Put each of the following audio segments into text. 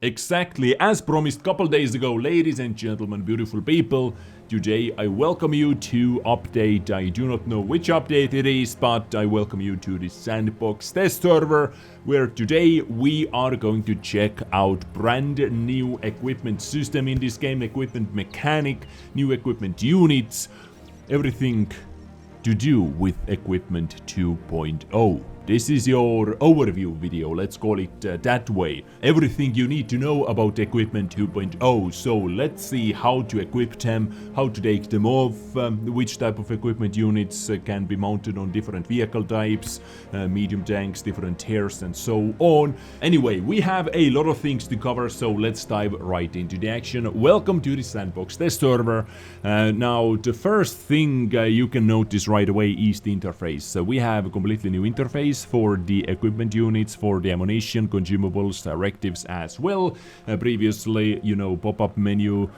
Exactly as promised couple days ago, ladies and gentlemen, beautiful people, today I welcome you to update. I do not know which update it is, but I welcome you to the Sandbox test server, where today we are going to check out brand new equipment system in this game, equipment mechanic, new equipment units, everything to do with Equipment 2.0. This is your overview video, let's call it that way. Everything you need to know about Equipment 2.0. So let's see how to equip them, how to take them off, which type of equipment units can be mounted on different vehicle types, medium tanks, different tiers and so on. Anyway, we have a lot of things to cover, so let's dive right into the action. Welcome to the Sandbox test server. Now, the first thing you can notice right away is the interface. So we have a completely new interface for the equipment units, for the ammunition, consumables, directives as well. Previously, pop-up menu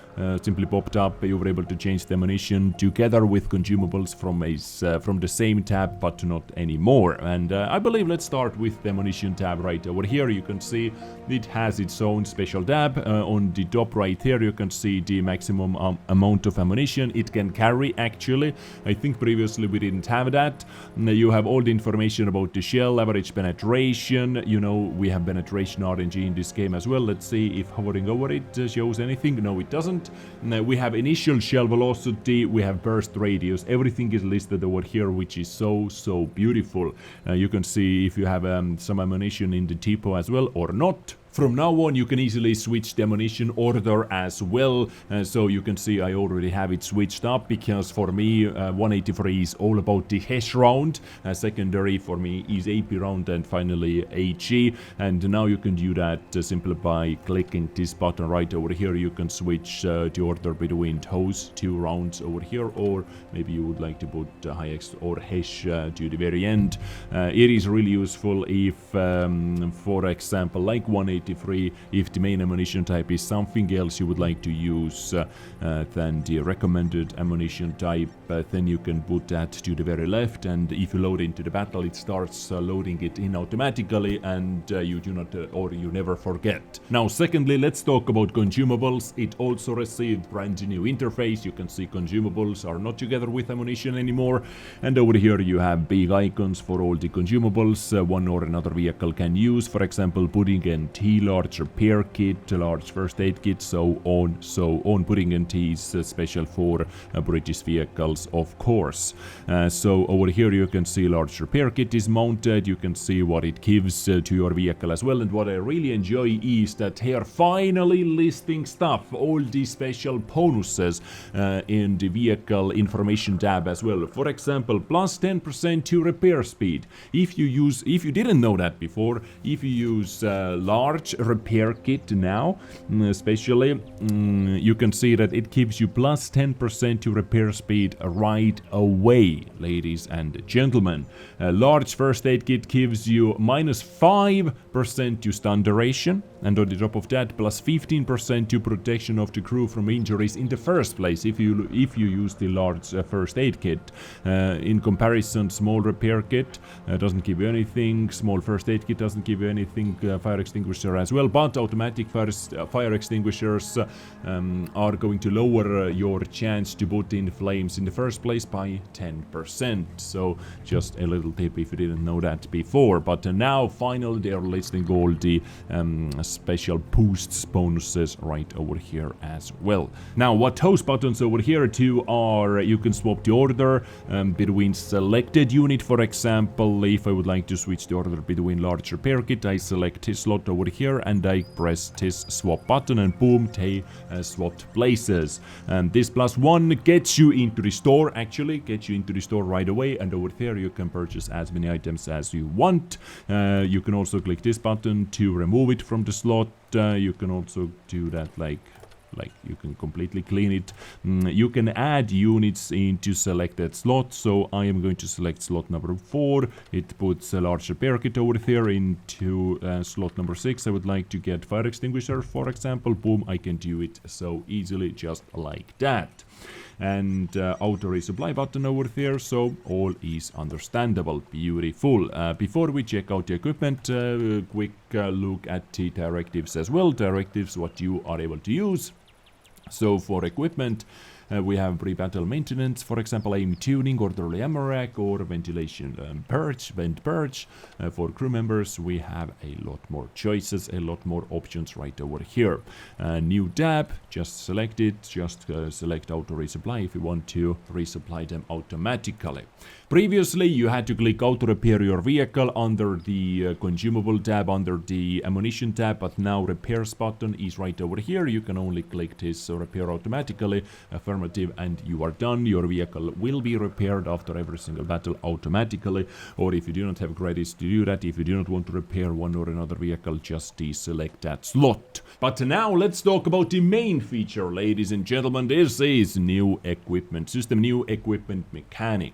simply popped up. You were able to change the ammunition together with consumables from the same tab, but not anymore. And I believe let's start with the ammunition tab right over here. You can see it has its own special tab. On the top right here, you can see the maximum amount of ammunition it can carry, actually. I think previously we didn't have that. You have all the information about the shell, average penetration, we have penetration RNG in this game as well. Let's see if hovering over it shows anything. No, it doesn't. We have initial shell velocity, we have burst radius, everything is listed over here, which is so beautiful. You can see if you have some ammunition in the depot as well or not. From now on, you can easily switch the ammunition order as well. So you can see I already have it switched up, because for me 183 is all about the HESH round, secondary for me is AP round, and finally HE. And now you can do that simply by clicking this button right over here. You can switch the order between those two rounds over here, or maybe you would like to put HIX or HESH to the very end. It is really useful if, for example, like 183, if the main ammunition type is something else you would like to use than the recommended ammunition type, then you can put that to the very left, and if you load into the battle, it starts loading it in automatically, and you do not or you never forget. Now, secondly, let's talk about consumables. It also received brand new interface. You can see consumables are not together with ammunition anymore, and over here you have big icons for all the consumables one or another vehicle can use. For example, pudding and tea, large repair kit, large first aid kit, so on. Pudding and tea is special for British vehicles, of course. So over here you can see large repair kit is mounted. You can see what it gives to your vehicle as well. And what I really enjoy is that they are finally listing stuff, all these special bonuses in the vehicle information tab as well. For example, plus 10% to repair speed. If you didn't know that before, if you use large repair kit now, especially, you can see that it gives you plus 10% to repair speed right away, ladies and gentlemen. A large first aid kit gives you minus 5% to stun duration, and on the top of that, plus 15% to protection of the crew from injuries in the first place if you use the large first aid kit. In comparison, small repair kit doesn't give you anything, small first aid kit doesn't give you anything, fire extinguisher as well, but automatic fire extinguishers are going to lower your chance to put in flames in the first place by 10%. So just a little tip if you didn't know that before. But now finally they are listing all the special boosts, bonuses right over here as well. Now, what those buttons over here do are, you can swap the order between selected unit. For example, if I would like to switch the order between large repair kit, I select his slot over here and I press this swap button, and boom, they swapped places. And this +1 gets you into the store, right away, and over there you can purchase as many items as you want. You can also click this button to remove it from the slot. You can also do that like you can completely clean it. You can add units into selected slots, so I am going to select slot number 4. It puts a large repair kit over there into slot number 6. I would like to get fire extinguisher, for example. Boom, I can do it so easily, just like that. and auto resupply button over there, so all is understandable. Beautiful. Before we check out the equipment, quick look at the directives as well. Directives what you are able to use. So for equipment, we have pre-battle maintenance, for example, aim tuning, orderly ammo rack, or ventilation purge, vent purge. For crew members, we have a lot more choices, a lot more options right over here. New tab, just select it, just select auto resupply if you want to resupply them automatically. Previously, you had to click auto repair your vehicle under the consumable tab, under the ammunition tab, but now repairs button is right over here. You can only click this repair automatically, affirmative, and you are done. Your vehicle will be repaired after every single battle automatically, or if you do not have credits to do that, if you do not want to repair one or another vehicle, just deselect that slot. But now let's talk about the main feature, ladies and gentlemen. This is new equipment system, new equipment mechanic.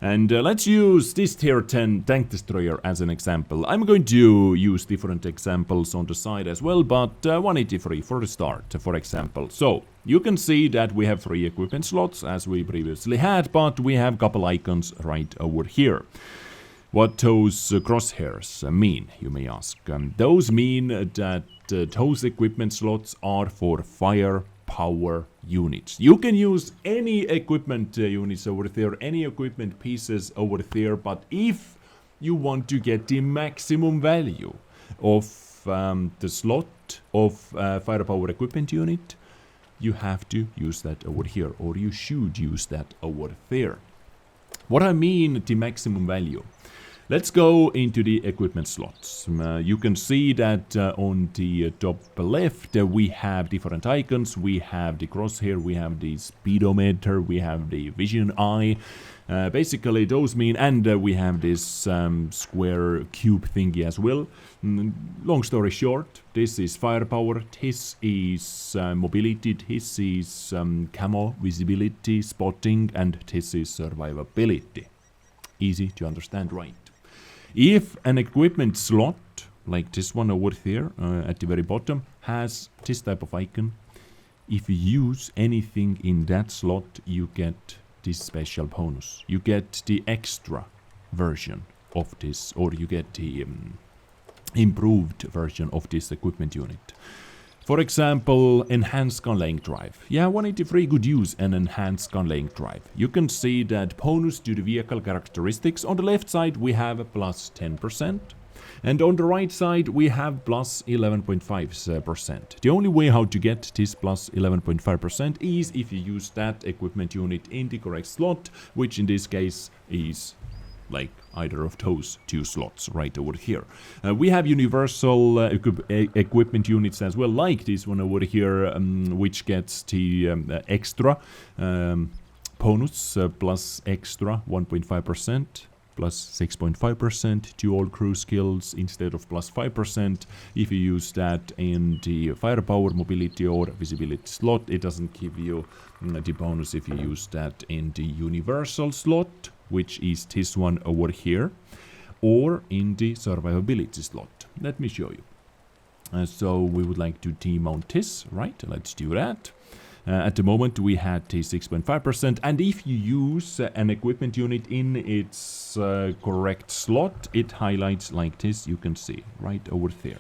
And let's use this tier 10 tank destroyer as an example. I'm going to use different examples on the side as well, but 183 for the start, for example. So you can see that we have 3 equipment slots as we previously had, but we have a couple icons right over here. What those crosshairs mean, you may ask. Those mean that those equipment slots are for firepower units. You can use any equipment units over there, any equipment pieces over there, but if you want to get the maximum value of the slot of firepower equipment unit, you have to use that over here, or you should use that over there. What I mean the maximum value. Let's go into the equipment slots. You can see that on the top left we have different icons. We have the crosshair, we have the speedometer, we have the vision eye. Basically those mean, and we have this square cube thingy as well. Long story short, this is firepower, this is mobility, this is camo, visibility, spotting, and this is survivability. Easy to understand, right? If an equipment slot, like this one over here at the very bottom, has this type of icon, if you use anything in that slot, you get this special bonus. You get the extra version of this, or you get the improved version of this equipment unit. For example, enhanced gun laying drive. Yeah, 183 could use an enhanced gun laying drive. You can see that bonus to the vehicle characteristics. On the left side we have plus 10%, and on the right side we have plus 11.5%. The only way how to get this plus 11.5% is if you use that equipment unit in the correct slot, which in this case is like either of those 2 slots right over here. We have universal equipment units as well, like this one over here, which gets the extra bonus plus extra 1.5%. Plus 6.5% to all crew skills instead of plus 5%. If you use that in the firepower, mobility, or visibility slot, it doesn't give you the bonus if you use that in the universal slot, which is this one over here, or in the survivability slot. Let me show you. So we would like to demount this, right? Let's do that. At the moment we had the 6.5%, and if you use an equipment unit in its correct slot, it highlights like this. You can see right over there.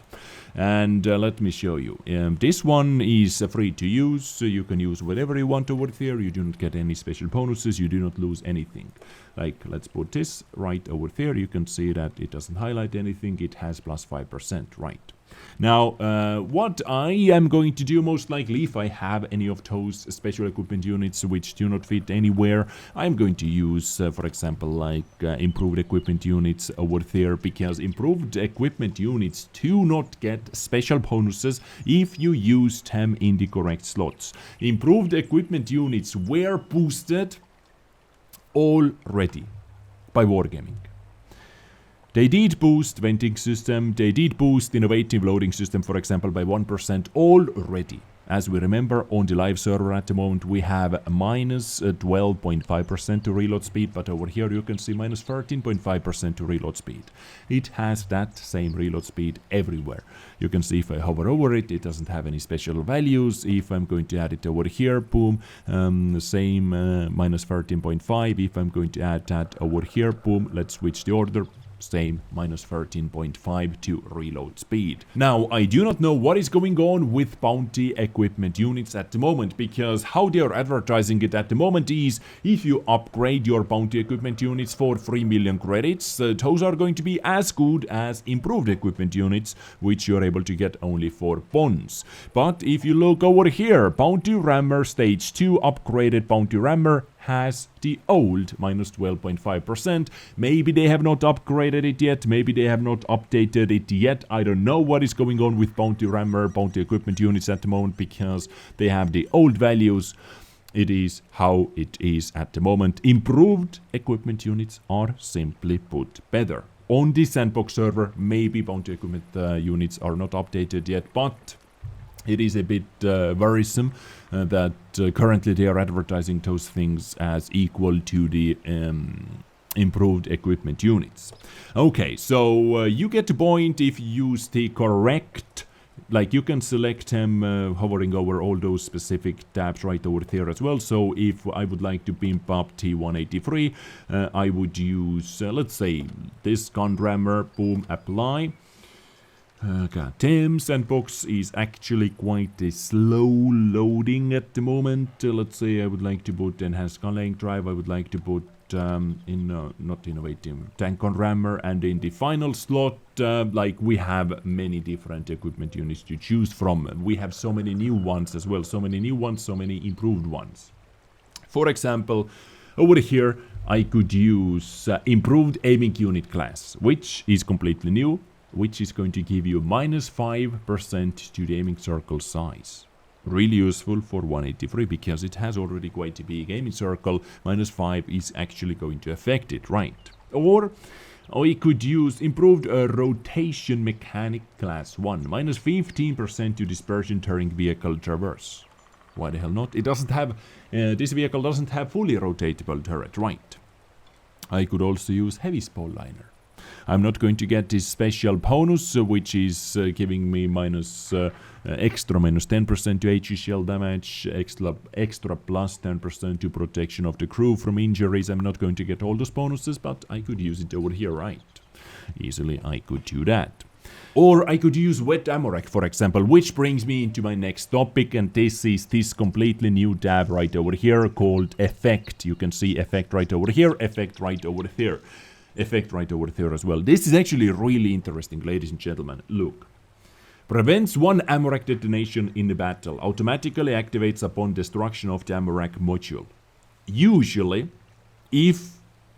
And let me show you. This one is free to use, so you can use whatever you want over there. You do not get any special bonuses, you do not lose anything. Like, let's put this right over there. You can see that it doesn't highlight anything. It has plus 5%, right? Now, what I am going to do most likely, if I have any of those special equipment units which do not fit anywhere, I'm going to use, for example, like improved equipment units over there, because improved equipment units do not get special bonuses if you use them in the correct slots. Improved equipment units were boosted already by Wargaming. They did boost venting system, they did boost innovative loading system, for example, by 1% already. As we remember, on the live server at the moment we have minus 12.5% to reload speed, but over here you can see minus 13.5% to reload speed. It has that same reload speed everywhere. You can see if I hover over it, it doesn't have any special values. If I'm going to add it over here, boom, same minus 13.5. If I'm going to add that over here, boom, let's switch the order. Same, minus 13.5 to reload speed. Now, I do not know what is going on with bounty equipment units at the moment, because how they are advertising it at the moment is if you upgrade your bounty equipment units for 3 million credits, those are going to be as good as improved equipment units, which you're able to get only for bonds. But if you look over here, Bounty Rammer Stage 2 upgraded Bounty Rammer has the old minus 12.5%. Maybe they have not upgraded it yet, maybe they have not updated it yet. I don't know what is going on with Bounty Rammer, bounty equipment units at the moment, because they have the old values. It is how it is at the moment. Improved equipment units are simply put better. On the Sandbox server, maybe bounty equipment units are not updated yet, but it is a bit worrisome that currently they are advertising those things as equal to the improved equipment units. Okay, so you get the point if you use the correct, like you can select them hovering over all those specific tabs right over there as well. So if I would like to pimp up T183, I would use, let's say, this gun rammer, boom, apply. God damn, Sandbox is actually quite a slow loading at the moment. Let's say I would like to put enhanced gun length drive, I would like to put not innovative tank on rammer, and in the final slot, like we have many different equipment units to choose from. We have so many new ones as well, so many new ones, so many improved ones. For example, over here I could use improved aiming unit class, which is completely new, which is going to give you minus 5% to the aiming circle size. Really useful for 183 because it has already quite a big aiming circle. Minus 5 is actually going to affect it, right? Or we could use improved rotation mechanic class 1, minus 15% to dispersion during vehicle traverse. Why the hell not? It doesn't have, this vehicle doesn't have fully rotatable turret, right? I could also use heavy spoiler. I'm not going to get this special bonus, which is giving me extra minus 10% to HE shell damage, extra plus 10% to protection of the crew from injuries. I'm not going to get all those bonuses, but I could use it over here, right? Easily I could do that. Or I could use wet ammo rack, for example, which brings me into my next topic, and this is this completely new tab right over here called effect. You can see effect right over here, effect right over here. Effect right over there as well. This is actually really interesting, ladies and gentlemen. Look. Prevents one ammo rack detonation in the battle. Automatically activates upon destruction of the ammo rack module. Usually, if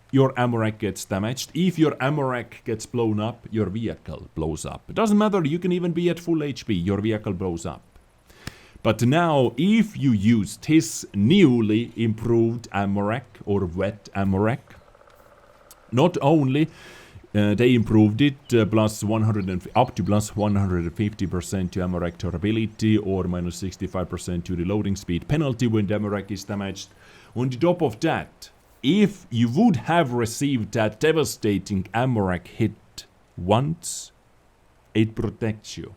your ammo rack gets damaged, if your ammo rack gets blown up, your vehicle blows up. It doesn't matter, you can even be at full HP, your vehicle blows up. But now, if you use this newly improved ammo rack or wet ammo rack, not only they improved it plus 100 up to plus 150% to ammo rack durability or minus 65% to reloading speed penalty when the ammo rack is damaged. On the top of that, if you would have received that devastating ammo rack hit once, it protects you.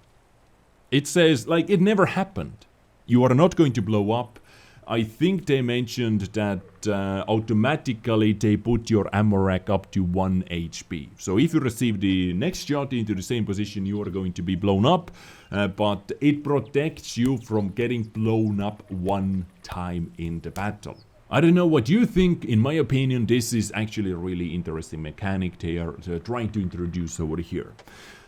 It says like it never happened. You are not going to blow up. I think they mentioned that automatically they put your ammo rack up to 1 HP. So if you receive the next shot into the same position, you are going to be blown up. But it protects you from getting blown up one time in the battle. I don't know what you think. In my opinion, this is actually a really interesting mechanic they are trying to introduce over here.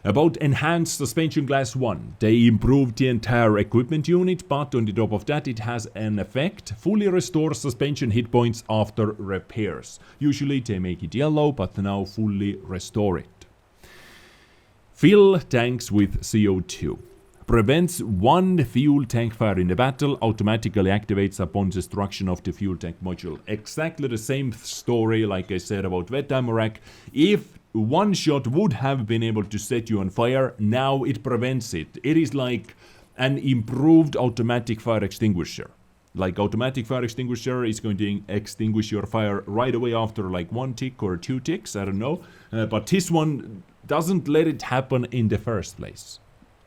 About enhanced suspension class 1, they improved the entire equipment unit, but on the top of that it has an effect, fully restores suspension hit points after repairs. Usually they make it yellow, but now fully restore it. Fill tanks with CO2. Prevents one fuel tank fire in the battle, automatically activates upon destruction of the fuel tank module. Exactly the same story like I said about wet ammo rack. If one shot would have been able to set you on fire, now it prevents it. It is like an improved automatic fire extinguisher. Like automatic fire extinguisher is going to extinguish your fire right away after like 1 tick or 2 ticks, I don't know. But this one doesn't let it happen in the first place.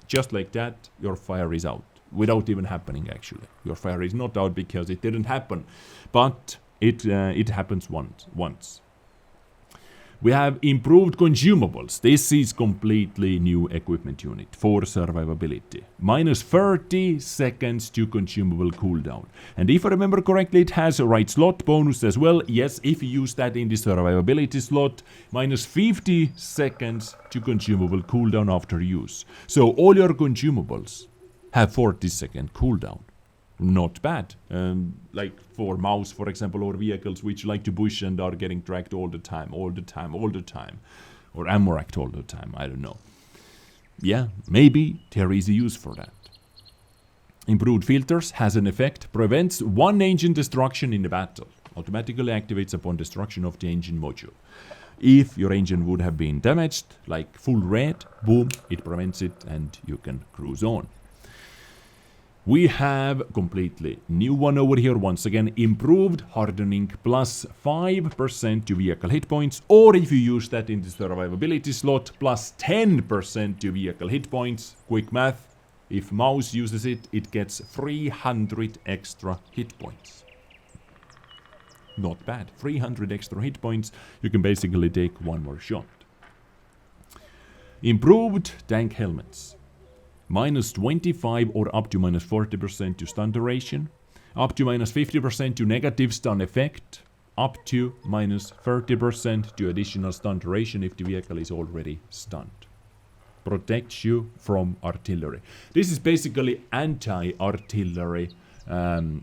Just like that, your fire is out. Without even happening, actually. Your fire is not out because it didn't happen. But it happens once. We have improved consumables. This is completely new equipment unit for survivability. Minus 30 seconds to consumable cooldown. And if I remember correctly, it has a right slot bonus as well. Yes, if you use that in the survivability slot, minus 50 seconds to consumable cooldown after use. So all your consumables have 40-second cooldown. Not bad. Like for mouse, for example, or vehicles which like to push and are getting tracked all the time. Or ammo-racked all the time, I don't know. Yeah, maybe there is a use for that. Improved filters has an effect, prevents one engine destruction in the battle. Automatically activates upon destruction of the engine module. If your engine would have been damaged, like full red, boom, it prevents it and you can cruise on. We have completely new one over here, once again, improved hardening plus 5% to vehicle hit points, or if you use that in the survivability slot, plus 10% to vehicle hit points. Quick math, if mouse uses it, it gets 300 extra hit points. Not bad, 300 extra hit points, you can basically take one more shot. Improved tank helmets. Minus 25 or up to minus 40% to stun duration, up to minus 50% to negative stun effect, up to minus 30% to additional stun duration if the vehicle is already stunned. Protects you from artillery. This is basically anti-artillery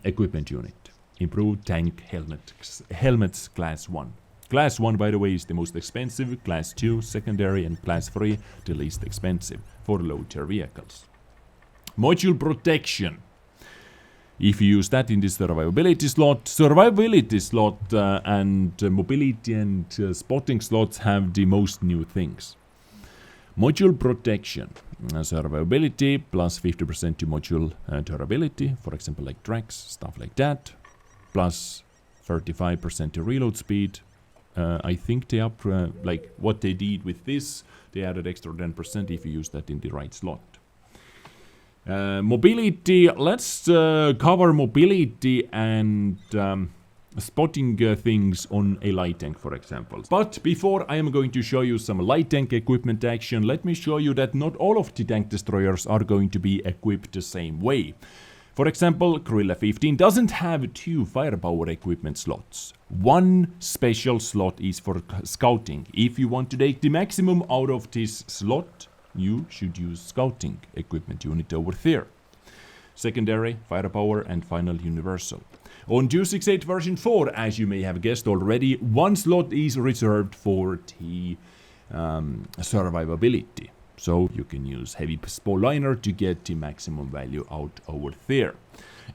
equipment unit. Improved tank helmets class 1. Class 1, by the way, is the most expensive, Class 2 secondary, and Class 3 the least expensive for low-tier vehicles. Module protection. If you use that in the survivability slot and mobility and spotting slots have the most new things. Module protection. Survivability plus 50% to module durability, for example like tracks, stuff like that. Plus 35% to reload speed. I think they up, like what they did with this, they added extra 10% if you use that in the right slot. Mobility, let's cover mobility and spotting things on a light tank, for example. But before I am going to show you some light tank equipment action, let me show you that not all of the tank destroyers are going to be equipped the same way. For example, Gorilla 15 doesn't have 2 firepower equipment slots. One special slot is for scouting. If you want to take the maximum out of this slot, you should use scouting equipment unit over there. Secondary, firepower, and final universal. On 268 version 4, as you may have guessed already, one slot is reserved for the survivability. So you can use heavy spoiliner to get the maximum value out over there.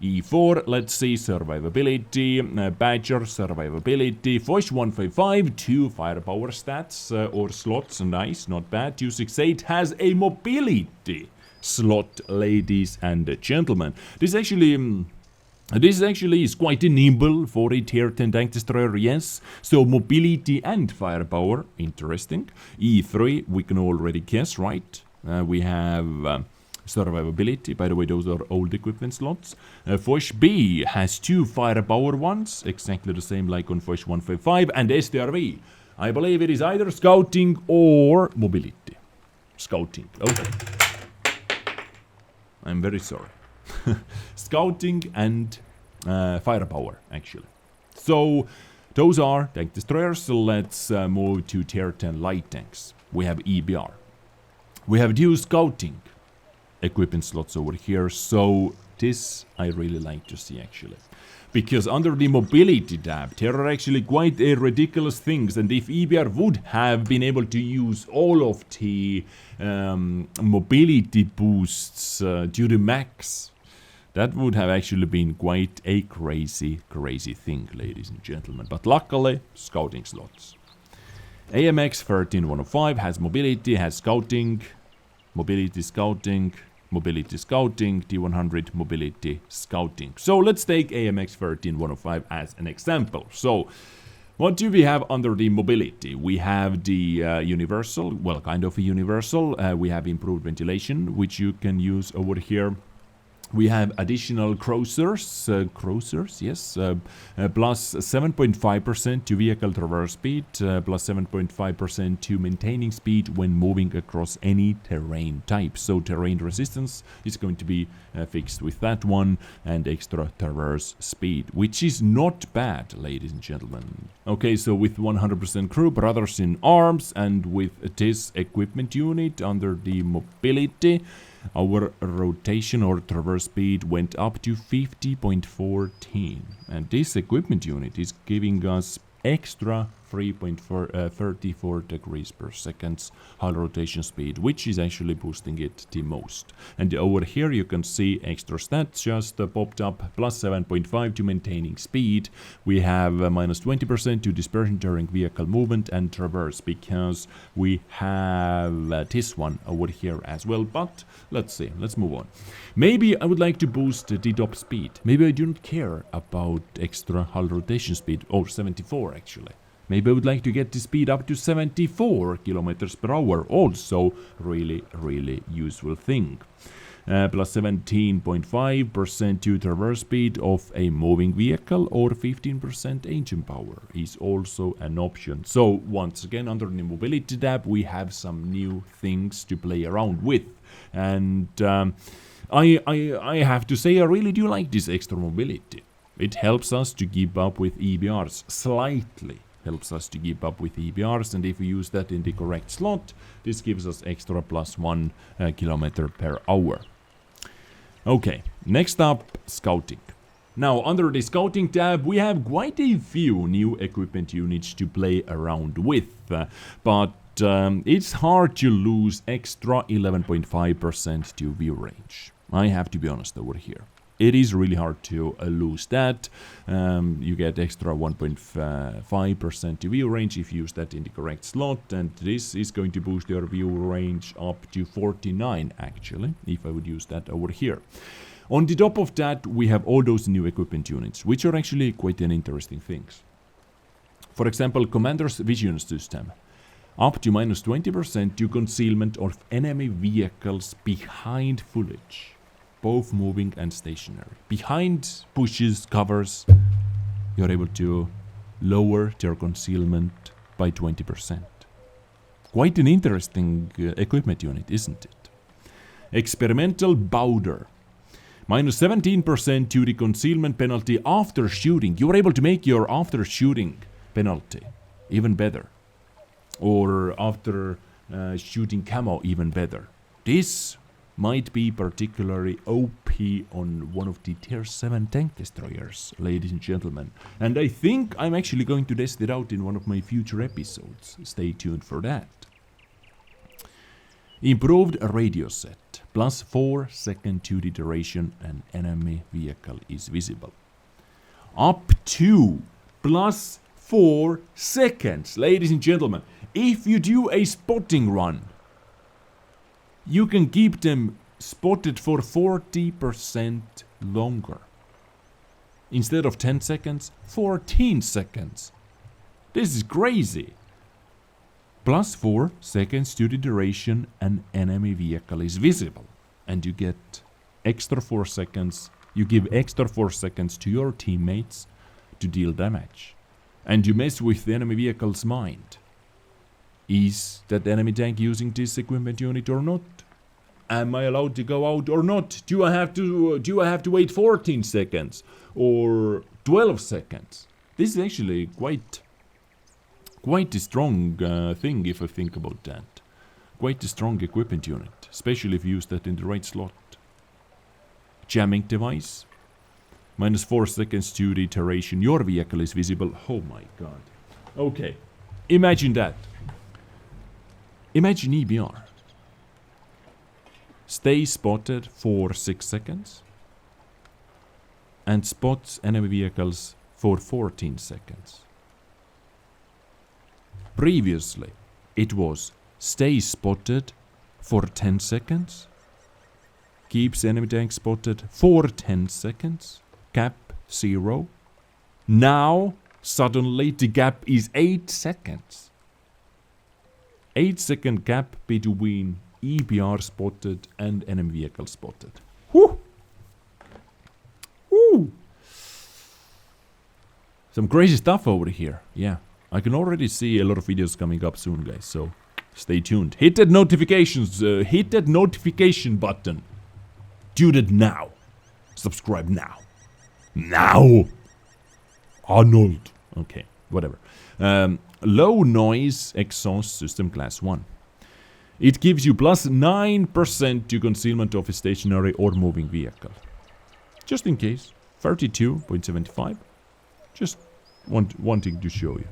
E4, let's see, survivability, Badger, survivability, Foch 155, 2 firepower stats or slots, nice, not bad. 268 has a mobility slot, ladies and gentlemen. This actually is quite nimble for a tier 10 tank destroyer, yes. So mobility and firepower, interesting. E3, we can already guess, right? We have survivability, by the way, those are old equipment slots. Foch B has 2 firepower ones, exactly the same like on Foch 155. And STRV, I believe it is either scouting or mobility. Scouting, okay. I'm very sorry. Scouting and firepower, actually. So those are tank destroyers. So let's move to tier 10 light tanks. We have EBR. We have 2 scouting equipment slots over here. So this I really like to see, actually. Because under the mobility tab, there are actually quite ridiculous things. And if EBR would have been able to use all of the mobility boosts to the max, that would have actually been quite a crazy thing, ladies and gentlemen. But luckily, scouting slots. AMX 13105 has mobility, has scouting, mobility, scouting, mobility scouting, T100 mobility scouting. So let's take AMX 13105 as an example. So what do we have under the mobility? We have the universal, well, kind of a universal. We have improved ventilation, which you can use over here. We have additional cruisers, yes, plus 7.5% to vehicle traverse speed, plus 7.5% to maintaining speed when moving across any terrain type. So terrain resistance is going to be fixed with that one, and extra traverse speed, which is not bad, ladies and gentlemen. Okay, so with 100% crew, brothers in arms, and with this equipment unit under the mobility, our rotation or traverse speed went up to 50.14, and this equipment unit is giving us extra 3.34 degrees per second hull rotation speed, which is actually boosting it the most. And over here you can see extra stats just popped up, plus 7.5 to maintaining speed. We have minus 20% to dispersion during vehicle movement and traverse, because we have this one over here as well. But let's see, let's move on. Maybe I would like to boost the top speed. Maybe I don't care about extra hull rotation speed, or 74 actually. Maybe I would like to get the speed up to 74 kilometers per hour. Also, really useful thing. Plus 17.5% to traverse speed of a moving vehicle, or 15% engine power is also an option. So once again, under the mobility tab, we have some new things to play around with. And I have to say, I really do like this extra mobility. It helps us to keep up with EBRs slightly. Helps us to keep up with EBRs, and if we use that in the correct slot, this gives us extra plus 1 kilometer per hour. Okay, next up, scouting. Now, under the scouting tab, we have quite a few new equipment units to play around with, but it's hard to lose extra 11.5% to view range. I have to be honest over here. It is really hard to lose that. You get extra 1.5% to view range if you use that in the correct slot, and this is going to boost your view range up to 49 actually, if I would use that over here. On the top of that, we have all those new equipment units, which are actually quite an interesting things. For example, Commander's Vision System. Up to minus 20% to concealment of enemy vehicles behind foliage. Both moving and stationary. Behind bushes, covers, you're able to lower their concealment by 20%. Quite an interesting equipment unit, isn't it? Experimental Bowder. Minus 17% to the concealment penalty after shooting. You're able to make your after shooting penalty even better. Or after shooting camo even better. This might be particularly OP on one of the tier 7 tank destroyers, ladies and gentlemen. And I think I'm actually going to test it out in one of my future episodes. Stay tuned for that. Improved radio set. Plus 4 second to the duration an enemy vehicle is visible. Up to plus 4 seconds, ladies and gentlemen. If you do a spotting run, you can keep them spotted for 40% longer. Instead of 10 seconds, 14 seconds. This is crazy. Plus 4 seconds to the duration an enemy vehicle is visible. And you get extra 4 seconds. You give extra 4 seconds to your teammates to deal damage. And you mess with the enemy vehicle's mind. Is that enemy tank using this equipment unit or not? Am I allowed to go out or not? Do I have to wait 14 seconds or 12 seconds? This is actually quite a strong thing if I think about that. Quite a strong equipment unit, especially if you use that in the right slot. Jamming device. Minus 4 seconds to the duration your vehicle is visible. Oh my god. Okay, imagine that. Imagine EBR. Stay spotted for 6 seconds and spots enemy vehicles for 14 seconds. Previously, it was stay spotted for 10 seconds, keeps enemy tank spotted for 10 seconds. Gap 0. Now, suddenly, the gap is 8 seconds. 8-second gap between EBR spotted and enemy vehicle spotted. Woo! Woo! Some crazy stuff over here. Yeah, I can already see a lot of videos coming up soon, guys, so stay tuned. Hit that notification button. Do that now. Subscribe now. Now! Arnold. Okay, whatever. Low noise exhaust system class 1. It gives you plus 9% to concealment of a stationary or moving vehicle. Just in case. 32.75. Just wanting to show you.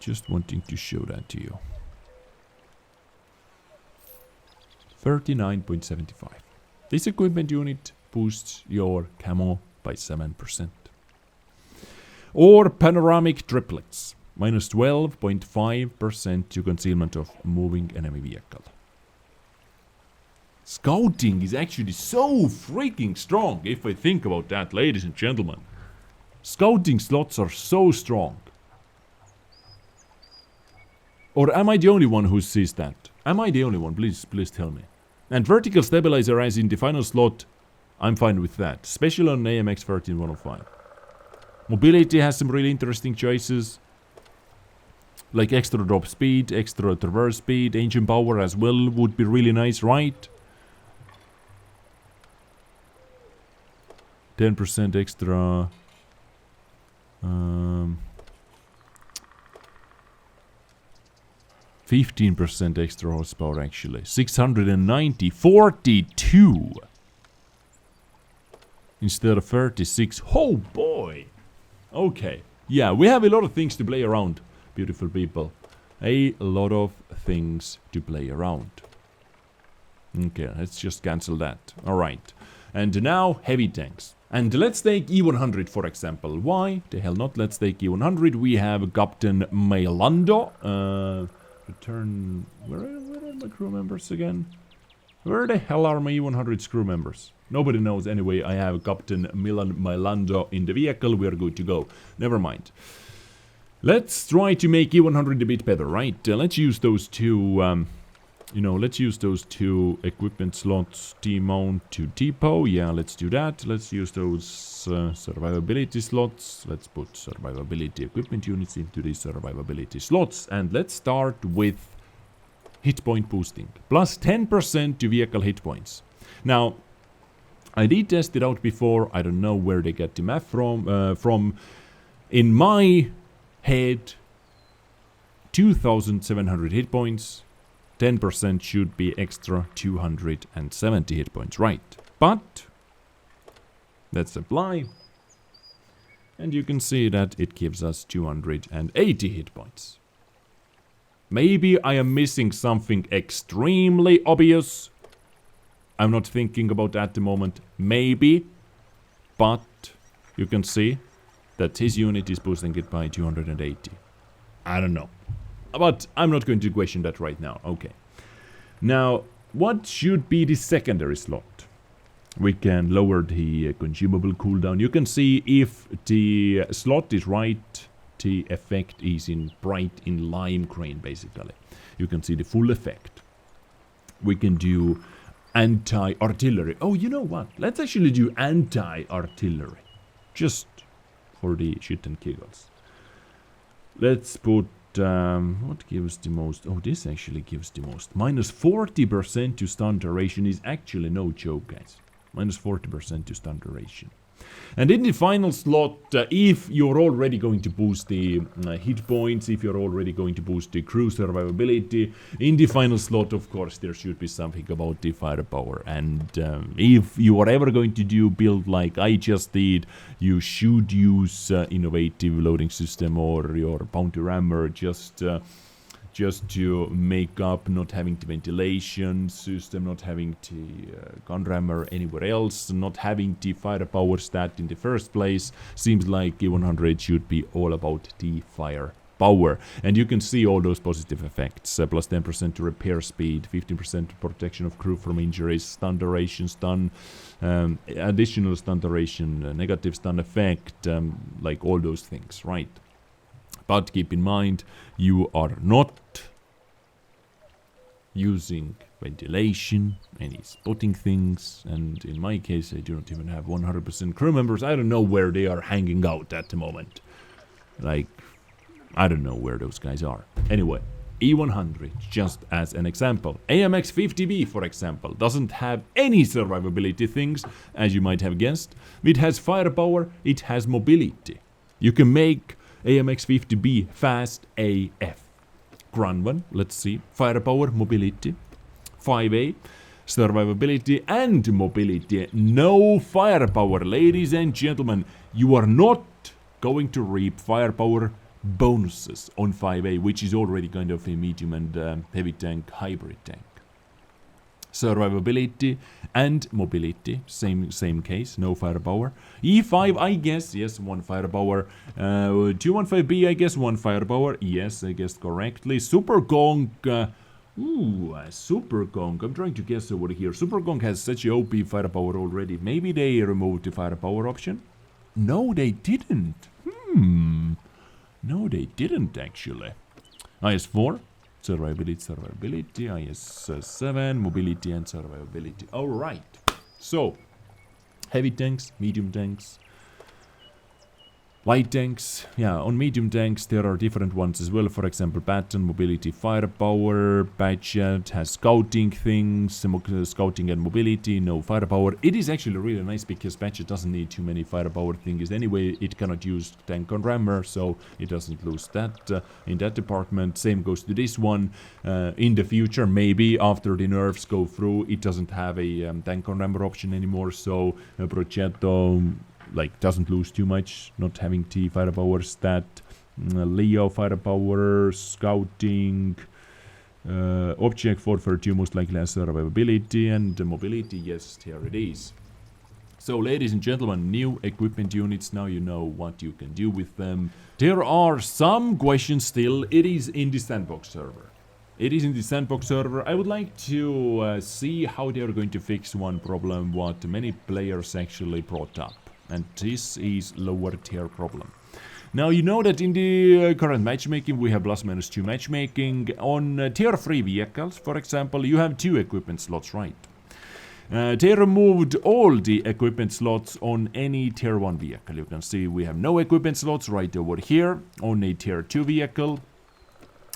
Just wanting to show that to you. 39.75. This equipment unit boosts your camo by 7%. Or panoramic triplets. Minus 12.5% to concealment of moving enemy vehicle. Scouting is actually so freaking strong, if I think about that, ladies and gentlemen. Scouting slots are so strong. Or am I the only one who sees that? Am I the only one? Please tell me. And vertical stabilizer as in the final slot, I'm fine with that. Special on AMX 13105. Mobility has some really interesting choices. Like extra drop speed, extra traverse speed, engine power as well would be really nice, right? 10% extra. 15% extra horsepower actually. 690. 42. Instead of 36. Oh boy! Okay. Yeah, we have a lot of things to play around, beautiful people. A lot of things to play around. Okay, let's just cancel that. Alright. And now, heavy tanks. And let's take E100 for example. Why the hell not? Let's take E100. We have Captain Mailando. Return... Where are my crew members again? Where the hell are my E100's crew members? Nobody knows anyway. I have Captain Mailando in the vehicle. We are good to go. Never mind. Let's try to make E100 a bit better, right? Let's use those two... let's use those two equipment slots, T-mount to T-PO. Yeah, let's do that. Let's use those survivability slots. Let's put survivability equipment units into these survivability slots. And let's start with hit point boosting. Plus 10% to vehicle hit points. Now, I did test it out before. I don't know where they get the math from. In my head, 2,700 hit points. 10% should be extra 270 hit points, right? But let's apply. And you can see that it gives us 280 hit points. Maybe I am missing something extremely obvious. I'm not thinking about that at the moment. Maybe. But you can see that his unit is boosting it by 280. I don't know. But I'm not going to question that right now. Okay. Now, what should be the secondary slot? We can lower the consumable cooldown. You can see if the slot is right, the effect is in bright in lime green, basically. You can see the full effect. We can do anti-artillery. Oh, you know what? Let's actually do anti-artillery. Just for the shit and giggles. Let's put... what gives the most? Oh, this actually gives the most. Minus 40% to stun duration is actually no joke, guys. Minus 40% to stun duration. And in the final slot, if you're already going to boost the hit points, if you're already going to boost the crew survivability, in the final slot, of course, there should be something about the firepower. And if you are ever going to do build like I just did, you should use innovative loading system or your bounty rammer just to make up not having the ventilation system, not having the gun rammer anywhere else, not having the firepower stat in the first place. Seems like E100 should be all about the firepower. firepower. And you can see all those positive effects. Plus 10% to repair speed, 15% protection of crew from injuries, stun duration, additional stun duration, negative stun effect, like all those things, right? But keep in mind, you are not using ventilation, any spotting things, and in my case I do not even have 100% crew members. I don't know where they are hanging out at the moment. Like, I don't know where those guys are. Anyway, E100, just as an example. AMX 50B, for example, doesn't have any survivability things, as you might have guessed. It has firepower, it has mobility. You can make AMX 50B fast AF. Run one, let's see. Firepower, mobility. 5A, survivability and mobility. No firepower, ladies and gentlemen. You are not going to reap firepower bonuses on 5A, which is already kind of a medium and heavy tank hybrid tank. Survivability and mobility, same case, no firepower. E5, I guess, yes, 1 firepower. 215B, I guess, 1 firepower. Yes, I guessed correctly. Super Gong, Super Gong. I'm trying to guess over here. Super Gong has such a OP firepower already. Maybe they removed the firepower option? No, they didn't. No, they didn't actually. IS4, survivability, IS7, mobility and survivability. Alright. So, heavy tanks, medium tanks, light tanks. Yeah, on medium tanks there are different ones as well. For example, Baton, mobility, firepower. Badget has scouting things, scouting and mobility, no firepower. It is actually really nice because Badget doesn't need too many firepower things anyway. It cannot use tank on rammer, so it doesn't lose that in that department. Same goes to this one. In the future, maybe after the nerfs go through, it doesn't have a tank on rammer option anymore, so Progetto like doesn't lose too much, not having T firepower stat. Leo firepower, scouting, object 442 most likely has survivability and mobility. Yes, here it is. So ladies and gentlemen, new equipment units, now you know what you can do with them. There are some questions still. It is in the Sandbox server. It is in the Sandbox server. I would like to see how they are going to fix one problem what many players actually brought up. And this is lower tier problem. Now you know that in the current matchmaking we have +-2 matchmaking. On tier 3 vehicles, for example, you have 2 equipment slots, right? They removed all the equipment slots on any tier 1 vehicle. You can see we have no equipment slots right over here. On a tier 2 vehicle,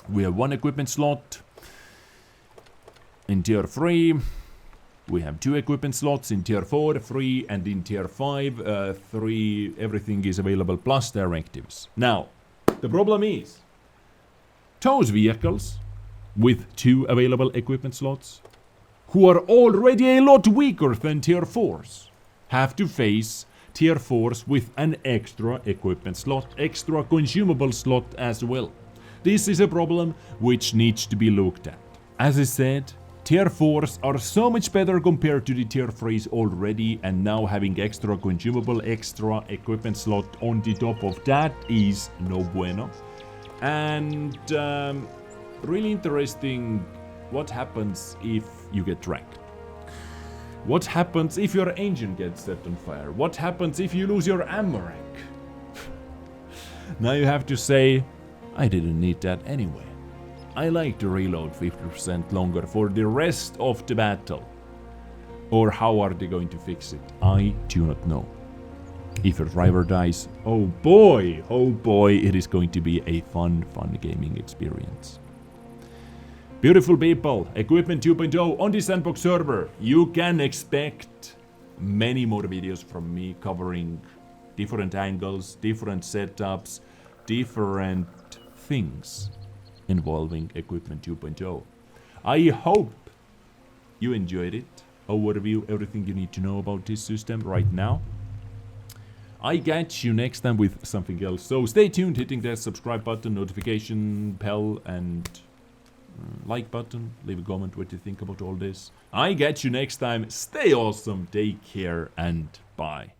we have 1 equipment slot. In tier 3, we have 2 equipment slots. In tier 4, 3, and in tier 5, 3. Everything is available plus directives. Now, the problem is, those vehicles with 2 available equipment slots, who are already a lot weaker than tier 4s, have to face tier 4s with an extra equipment slot, extra consumable slot as well. This is a problem which needs to be looked at. As I said, tier 4s are so much better compared to the tier 3s already, and now having extra consumable, extra equipment slot on the top of that is no bueno. And really interesting, what happens if you get tracked? What happens if your engine gets set on fire? What happens if you lose your ammo rank? Now you have to say, I didn't need that anyway. I like to reload 50% longer for the rest of the battle. Or how are they going to fix it? I do not know. If your driver dies, oh boy, it is going to be a fun gaming experience. Beautiful people, Equipment 2.0 on the Sandbox server. You can expect many more videos from me covering different angles, different setups, different things involving Equipment 2.0. I hope you enjoyed it. Overview, everything you need to know about this system right now. I catch you next time with something else. So stay tuned, hitting that subscribe button, notification bell, and like button. Leave a comment what you think about all this. I catch you next time. Stay awesome, take care, and bye.